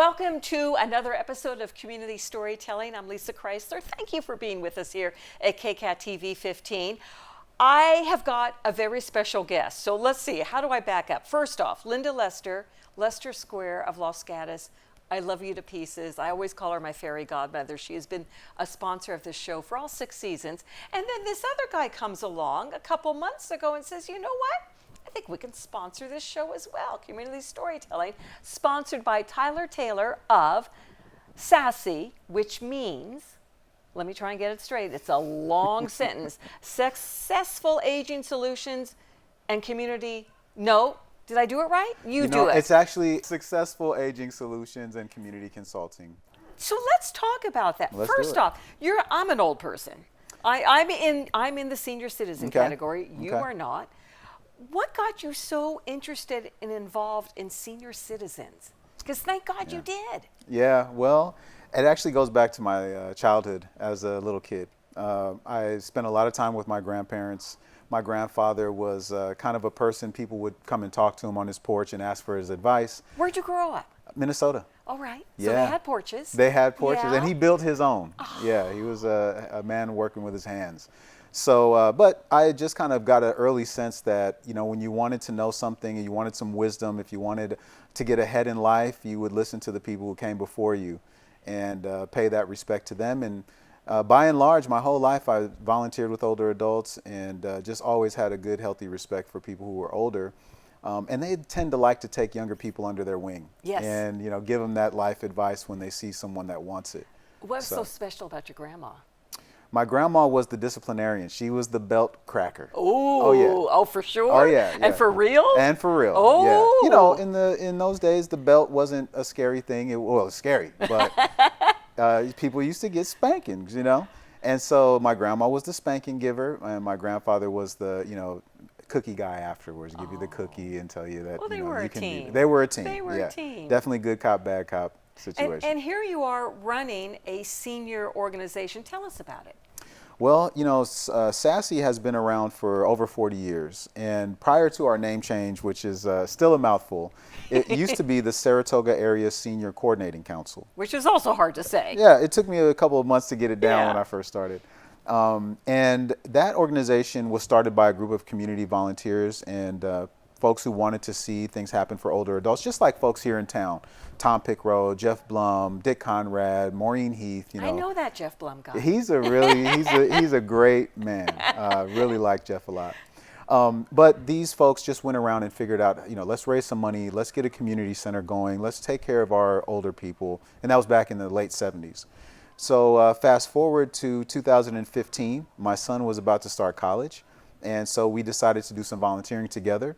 Welcome to another episode of Community Storytelling. I'm Lissa Kreisler. Thank you for being with us here at KCAT TV 15. I have got a very special guest. So let's see, how do I back up? First off, Linda Lester, Lester Square of Los Gatos. I love you to pieces. I always call her my fairy godmother. She has been a sponsor of this show for all 6 seasons. And then this other guy comes along a couple months ago and says, you know what? I think we can sponsor this show as well. Community Storytelling, sponsored by Tylor Taylor of SASCC, which means, let me try and get it straight. It's a long sentence. Successful Aging Solutions and Community, no, did I do it right? You do it. It's actually Successful Aging Solutions and Community Consulting. So let's talk about that. First off, I'm an old person. I'm in the senior citizen category. You are not. What got you so interested and involved in senior citizens? Because thank God you did. Yeah, well, it actually goes back to my childhood as a little kid. I spent a lot of time with my grandparents. My grandfather was kind of a person, people would come and talk to him on his porch and ask for his advice. Where'd you grow up? Minnesota. All right. Yeah. So they had porches. They had porches, yeah. And he built his own. Oh. Yeah, he was a man working with his hands. So, but I just kind of got an early sense that, you know, when you wanted to know something and you wanted some wisdom, if you wanted to get ahead in life, you would listen to the people who came before you and pay that respect to them. And by and large, my whole life, I volunteered with older adults and just always had a good, healthy respect for people who were older. And they tend to like to take younger people under their wing. Yes. And, you know, give them that life advice when they see someone that wants it. What's so special about your grandma? My grandma was the disciplinarian. She was the belt cracker. Ooh, oh yeah, oh for sure. Oh yeah, and for real. And for real. Oh, yeah. You know, in those days, the belt wasn't a scary thing. It was scary, but people used to get spankings, you know. And so my grandma was the spanking giver, and my grandfather was the cookie guy afterwards. Give you the cookie and tell you that they were a team. They were a team. They were a team. Definitely good cop, bad cop situation. And here you are running a senior organization. Tell us about it. Well, you know, SASCC has been around for over 40 years. And prior to our name change, which is still a mouthful, it used to be the Saratoga Area Senior Coordinating Council. Which is also hard to say. Yeah, it took me a couple of months to get it down when I first started. And that organization was started by a group of community volunteers and folks who wanted to see things happen for older adults, just like folks here in town. Tom Pickrow, Jeff Blum, Dick Conrad, Maureen Heath. You know, I know that Jeff Blum guy. He's a great man. Really like Jeff a lot. But these folks just went around and figured out, you know, let's raise some money, let's get a community center going, let's take care of our older people. And that was back in the late 70s. So fast forward to 2015, my son was about to start college. And so we decided to do some volunteering together.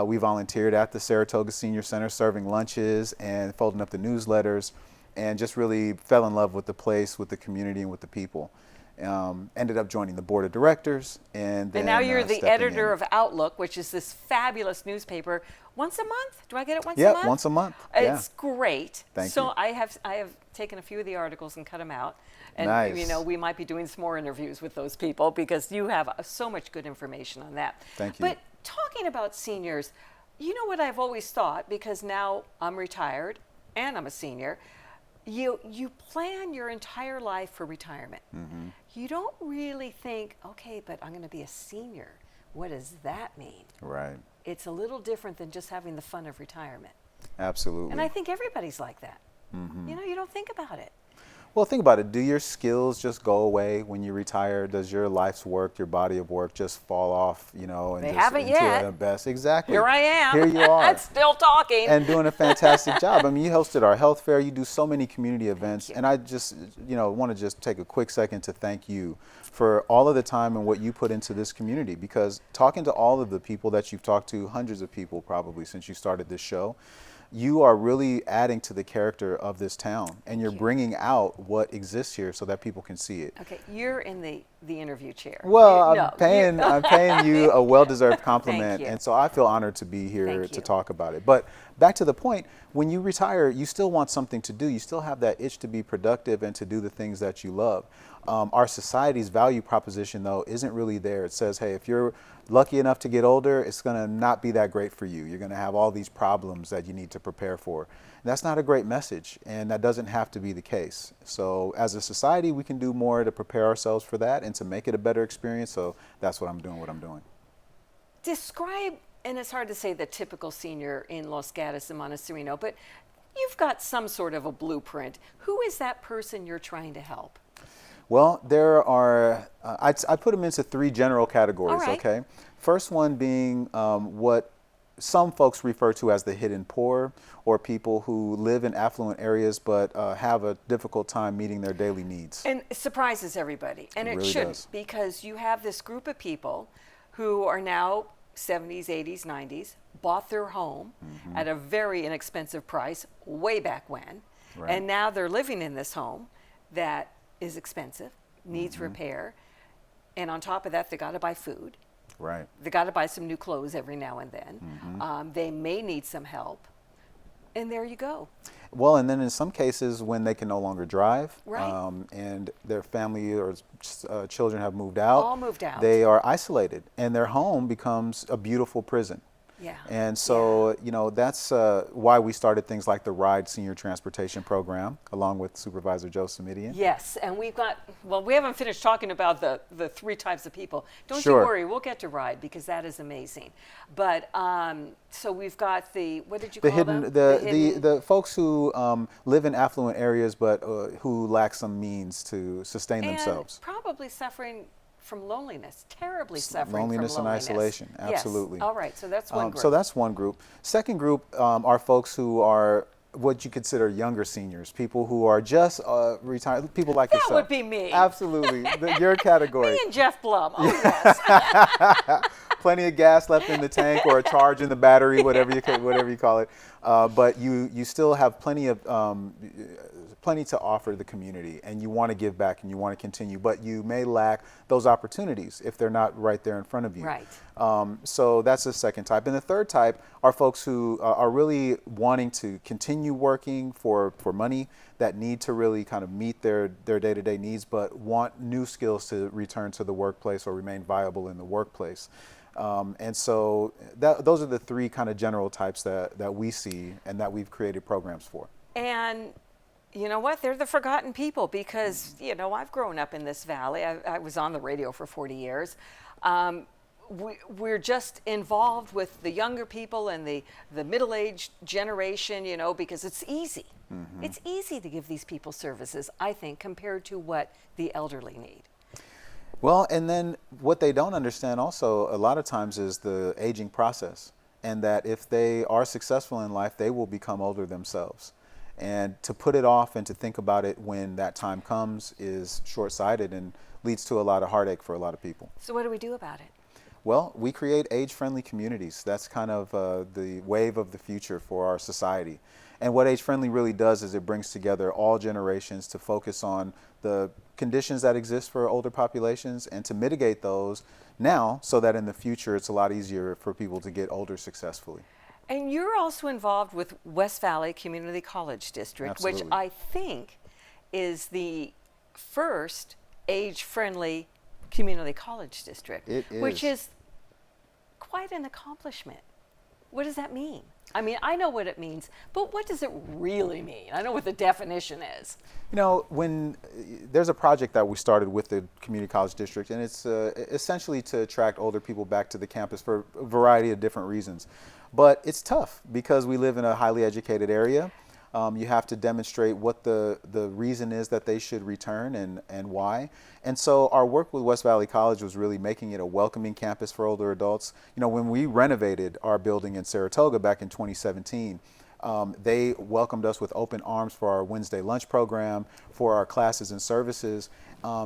We volunteered at the Saratoga Senior Center, serving lunches and folding up the newsletters, and just really fell in love with the place, with the community, and with the people. Ended up joining the board of directors, and then now you're the editor of Outlook, which is this fabulous newspaper. Once a month? Do I get it once a month? Yeah, once a month. It's great. Thank you. So I have taken a few of the articles and cut them out. And nice. You know, we might be doing some more interviews with those people because you have so much good information on that. Thank you. But talking about seniors, you know what I've always thought, because now I'm retired and I'm a senior, you plan your entire life for retirement. Mm-hmm. You don't really think, okay, but I'm going to be a senior. What does that mean? Right. It's a little different than just having the fun of retirement. Absolutely. And I think everybody's like that. Mm-hmm. You know, you don't think about it. Well, think about it. Do your skills just go away when you retire? Does your life's work, your body of work, just fall off, you know, and they just haven't into yet. The best? Exactly. Here I am. Here you are. I'm still talking. And doing a fantastic job. I mean, you hosted our health fair. You do so many community events. And I just, you know, want to just take a quick second to thank you for all of the time and what you put into this community, because talking to all of the people that you've talked to, hundreds of people probably since you started this show, you are really adding to the character of this town, and you're bringing out what exists here so that people can see it. Okay, you're in the interview chair. Well, I'm paying you a well-deserved compliment, Thank you. and so I feel honored to be here to talk about it. But back to the point, when you retire, you still want something to do. You still have that itch to be productive and to do the things that you love. Our society's value proposition, though, isn't really there. It says, hey, if you're lucky enough to get older, it's going to not be that great for you. You're going to have all these problems that you need to prepare for. And that's not a great message, and that doesn't have to be the case. So as a society, we can do more to prepare ourselves for that and to make it a better experience. So that's what I'm doing. Describe, and it's hard to say the typical senior in Los Gatos and Montecito, but you've got some sort of a blueprint. Who is that person you're trying to help? Well, there are, I put them into 3 general categories, All right. okay? First one being what some folks refer to as the hidden poor, or people who live in affluent areas but have a difficult time meeting their daily needs. And it surprises everybody, and it really shouldn't, does. because you have this group of people who are now 70s, 80s, 90s, bought their home at a very inexpensive price way back when, Right. and now they're living in this home that is expensive, needs repair, and on top of that, they got to buy food. Right. They got to buy some new clothes every now and then. They may need some help, and there you go. Well, and then in some cases when they can no longer drive, Right. and their family or children have moved out, All moved out. they are isolated, and their home becomes a beautiful prison. Yeah. And so, you know, that's why we started things like the RYDE Senior Transportation Program, along with Supervisor Joe Simidian. Yes, and we've got, well, we haven't finished talking about the 3 types of people. Don't Sure. you worry, we'll get to RYDE, because that is amazing. But, so we've got what did you call them? The folks who live in affluent areas but who lack some means to sustain themselves. Probably suffering from loneliness, terribly suffering Loneliness from and loneliness. isolation, absolutely. Yes. All right, so that's one group. So that's one group. Second group are folks who are what you consider younger seniors, people who are just retired, people like yourself. That would be me. Absolutely, your category. Me and Jeff Blum. Oh, yes. Plenty of gas left in the tank or a charge in the battery, whatever you call it. But you still have plenty to offer the community, and you want to give back and you want to continue, but you may lack those opportunities if they're not right there in front of you. Right. So that's the second type. And the third type are folks who are really wanting to continue working for money, that need to really kind of meet their day-to-day needs, but want new skills to return to the workplace or remain viable in the workplace. And so those are the 3 kind of general types that we see and that we've created programs for. And you know what? They're the forgotten people, because, you know, I've grown up in this valley. I was on the radio for 40 years. We're just involved with the younger people and the middle-aged generation, you know, because it's easy. It's easy to give these people services, I think, compared to what the elderly need. Well, and then what they don't understand also a lot of times is the aging process, and that if they are successful in life, they will become older themselves. And to put it off and to think about it when that time comes is short-sighted and leads to a lot of heartache for a lot of people. So what do we do about it? Well, we create age-friendly communities. That's kind of the wave of the future for our society. And what age-friendly really does is it brings together all generations to focus on the conditions that exist for older populations and to mitigate those now so that in the future it's a lot easier for people to get older successfully. And you're also involved with West Valley Community College District, Absolutely. which I think is the first age-friendly community college district. It is. Which is quite an accomplishment. What does that mean? I mean, I know what it means, but what does it really mean? I know what the definition is. You know, when there's a project that we started with the community college district, and it's essentially to attract older people back to the campus for a variety of different reasons. But it's tough because we live in a highly educated area. You have to demonstrate what the reason is that they should return and why. And so our work with West Valley College was really making it a welcoming campus for older adults. You know, when we renovated our building in Saratoga back in 2017, they welcomed us with open arms for our Wednesday lunch program, for our classes and services.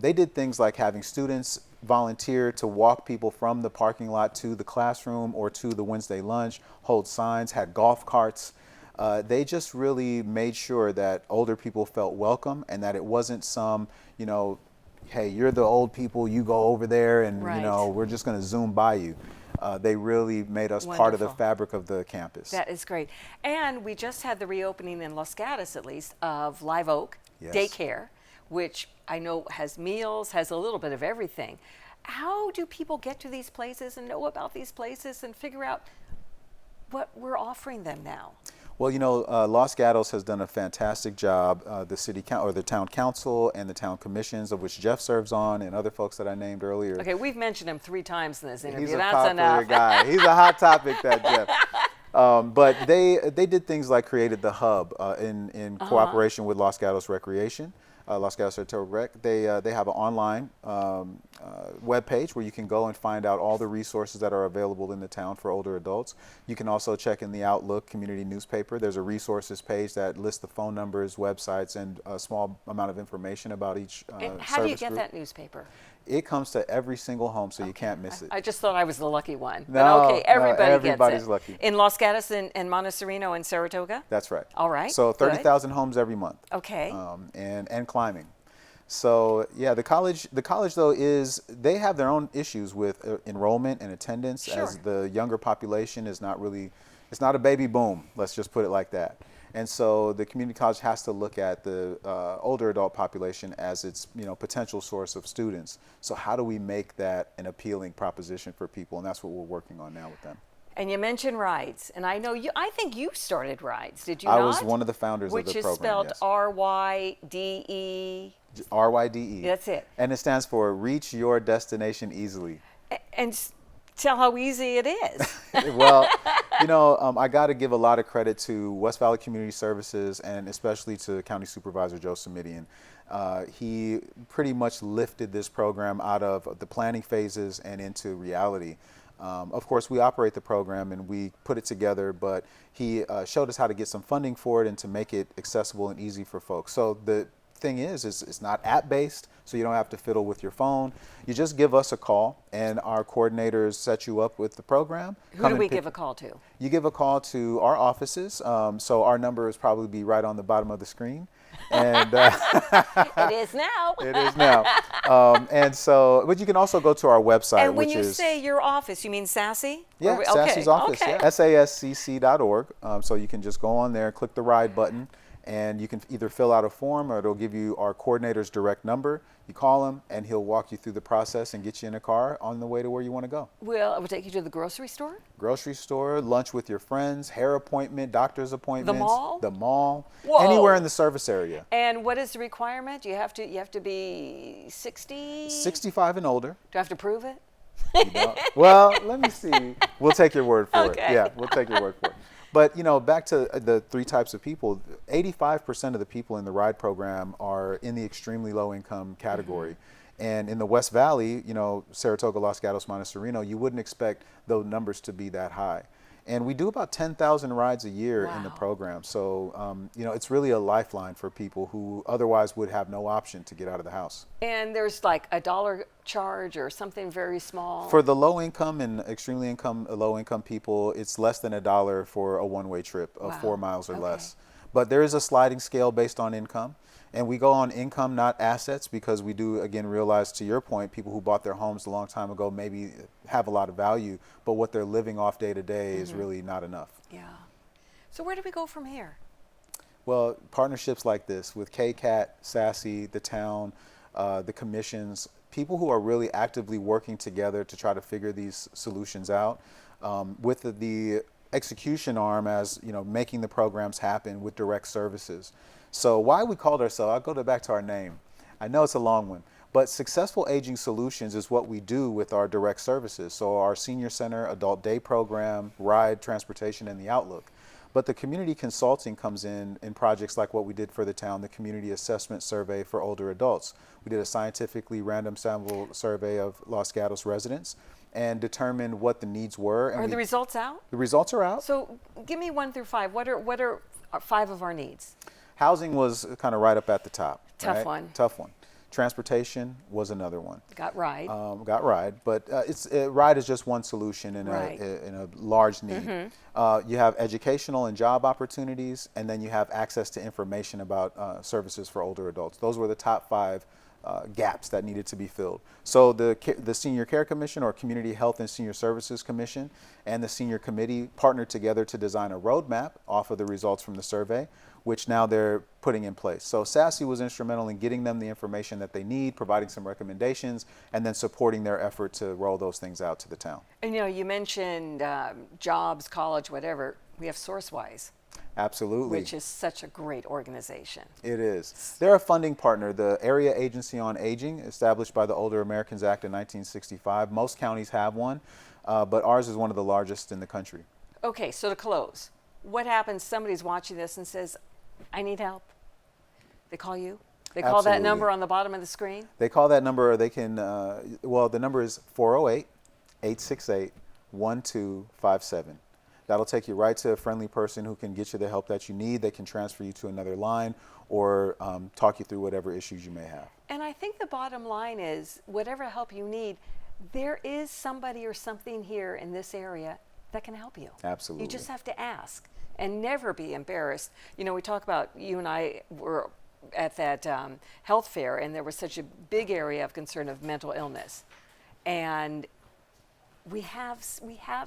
They did things like having students volunteer to walk people from the parking lot to the classroom or to the Wednesday lunch, hold signs, had golf carts. They just really made sure that older people felt welcome and that it wasn't some, you know, hey, you're the old people, you go over there and, Right. you know, we're just going to zoom by you. They really made us part of the Wonderful. fabric of the campus. That is great. And we just had the reopening in Los Gatos, at least, of Live Oak Yes. Daycare, which I know has meals, has a little bit of everything. How do people get to these places and know about these places and figure out what we're offering them now? Well, Los Gatos has done a fantastic job. The town council and the town commissions, of which Jeff serves on, and other folks that I named earlier. Okay, we've mentioned him 3 times in this interview. He's a That's popular enough. guy. He's a hot topic, that Jeff. But they did things like created the hub in cooperation with Los Gatos Recreation. Los Gatos Territorial Rec. They have an online web page where you can go and find out all the resources that are available in the town for older adults. You can also check in the Outlook community newspaper. There's a resources page that lists the phone numbers, websites, and a small amount of information about each And how do you service get group. that newspaper? It comes to every single home, so you can't miss it. I just thought I was the lucky one. No, But okay, everybody's everybody's lucky. In Los Gatos and Montecito and Saratoga? That's right. All right. So good. 30,000 homes every month. Okay. And climbing. So yeah, the college though they have their own issues with enrollment and attendance, Sure. as the younger population is not really, it's not a baby boom. Let's just put it like that. And so the community college has to look at the older adult population as its potential source of students. So how do we make that an appealing proposition for people? And that's what we're working on now with them. And you mentioned RYDE, and I know I think you started RYDE, did you I not? was one of the founders of the Which is program. spelled Yes. RYDE. RYDE. That's it. And it stands for Reach Your Destination Easily. And tell how easy it is. Well, I got to give a lot of credit to West Valley Community Services and especially to County Supervisor Joe Simidian. He pretty much lifted this program out of the planning phases and into reality. Of course, we operate the program and we put it together, but he showed us how to get some funding for it and to make it accessible and easy for folks. So the thing is it's not app-based, so you don't have to fiddle with your phone. You just give us a call, and our coordinators set you up with the program. Who do we give a call to? You give a call to our offices, so our number is probably be right on the bottom of the screen. And It is now. it is now. But you can also go to our website, And when which you is say your office, you mean SASCC? yeah, Okay. SASCC's office, Okay. yeah, SASCC.org. So you can just go on there, click the RYDE button, and you can either fill out a form or it'll give you our coordinator's direct number. You call him and he'll walk you through the process and get you in a car on the way to where you want to go. Well, I will take you to the grocery store? Grocery store, lunch with your friends, hair appointment, doctor's appointments. mall? The mall. Whoa. Anywhere in the service area. And what is the requirement? You have to be 60? 65 and older. Do I have to prove it? Well, let me see. We'll take your word for it. Okay. Yeah, we'll take your word for it. But, back to the 3 types of people, 85% of the people in the RYDE program are in the extremely low income category. Mm-hmm. And in the West Valley, Saratoga, Los Gatos, Montecito, you wouldn't expect those numbers to be that high. And we do about 10,000 rides a year in the program. So, it's really a lifeline for people who otherwise would have no option to get out of the house. And there's like a $1 charge or something very small? For the low income and extremely low income people, it's less than $1 for a one-way trip of 4 miles or less. But there is a sliding scale based on income. And we go on income, not assets, because we do, again, realize, to your point, people who bought their homes a long time ago maybe have a lot of value, but what they're living off day to day is really not enough. Yeah. So where do we go from here? Well, partnerships like this with KCAT, SASCC, the town, the commissions, people who are really actively working together to try to figure these solutions out, with the execution arm as, making the programs happen with direct services. So why we called ourselves, I'll go back to our name. I know it's a long one, but Successful Aging Solutions is what we do with our direct services. So our senior center, adult day program, RYDE, transportation, and the Outlook. But the community consulting comes in projects like what we did for the town, the community assessment survey for older adults. We did a scientifically random sample survey of Los Gatos residents and determined what the needs were. And Are the results out? The results are out. So give me 1 through 5. What are 5 of our needs? Housing was kind of right up at the top. Tough one. Tough one. Transportation was another one. Got RYDE. Got RYDE, but RYDE is just one solution in a large need. Mm-hmm. You have educational and job opportunities, and then you have access to information about services for older adults. Those were the top 5 gaps that needed to be filled. So the Senior Care Commission, or Community Health and Senior Services Commission, and the Senior Committee partnered together to design a roadmap off of the results from the survey, which now they're putting in place. So SASCC was instrumental in getting them the information that they need, providing some recommendations, and then supporting their effort to roll those things out to the town. And you mentioned jobs, college, whatever. We have SourceWise. Absolutely. Which is such a great organization. It is. They're a funding partner, the Area Agency on Aging, established by the Older Americans Act in 1965. Most counties have one, but ours is one of the largest in the country. Okay, so to close, what happens? Somebody's watching this and says, I need help. They call you? They call Absolutely. that number on the bottom of the screen? They call that number, or they can, well, the number is 408-868-1257. That'll take you right to a friendly person who can get you the help that you need. They can transfer you to another line or talk you through whatever issues you may have. And I think the bottom line is, whatever help you need, there is somebody or something here in this area that can help you. Absolutely. You just have to ask and never be embarrassed. We talk about, you and I were at that health fair, and there was such a big area of concern of mental illness. And we have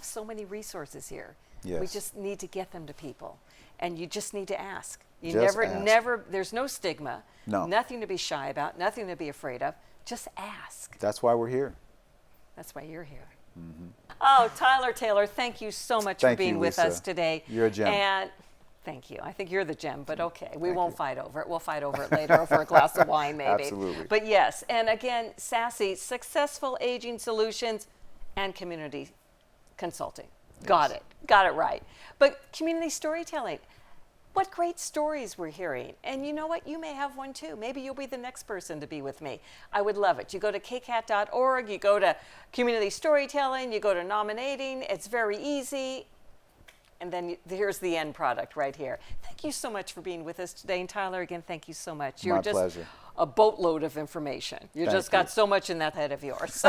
so many resources here. Yes. We just need to get them to people. And you just need to ask. You Just never, ask. there's no stigma. No. Nothing to be shy about, nothing to be afraid of. Just ask. That's why we're here. That's why you're here. Mm-hmm. Oh, Tylor Taylor, thank you so much for being with us today. You're a gem. And thank you. I think you're the gem, but okay. We won't fight over it. We'll fight over it later over a glass of wine, maybe. Absolutely. But yes, and again, SASCC, Successful Aging Solutions and Community Consulting. Yes. Got it. Got it right. But community storytelling. What great stories we're hearing. And you know what? You may have one too. Maybe you'll be the next person to be with me. I would love it. You go to kcat.org, you go to community storytelling, you go to nominating. It's very easy. And then here's the end product right here. Thank you so much for being with us today. And Tylor, again, thank you so much. You're just pleasure. A boatload of information. You Thank just got you. so much in that head of yours.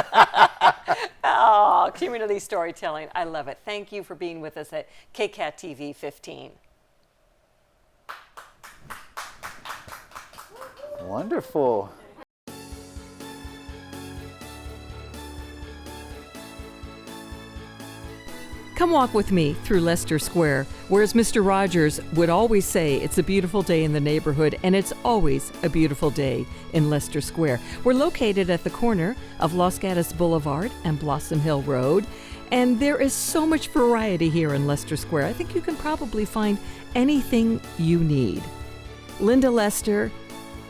Oh, community storytelling. I love it. Thank you for being with us at KCAT TV 15. Wonderful. Come walk with me through Leicester Square, where, as Mr. Rogers would always say, it's a beautiful day in the neighborhood, and it's always a beautiful day in Leicester Square. We're located at the corner of Los Gatos Boulevard and Blossom Hill Road, and there is so much variety here in Leicester Square. I think you can probably find anything you need. Linda Lester,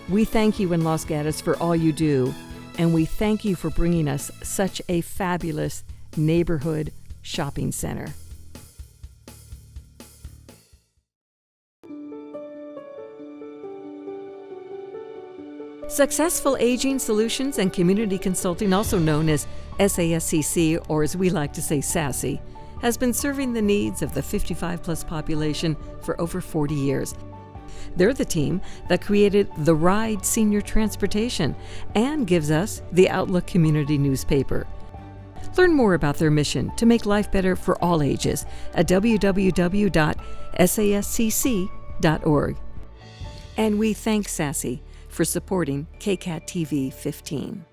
we thank you in Los Gatos for all you do, and we thank you for bringing us such a fabulous neighborhood shopping center. Successful Aging Solutions and Community Consulting, also known as SASCC, or as we like to say SASCC, has been serving the needs of the 55-plus population for over 40 years. They're the team that created the RYDE Senior Transportation and gives us the Outlook Community newspaper. Learn more about their mission to make life better for all ages at www.sascc.org. And we thank SASCC for supporting KCAT TV 15.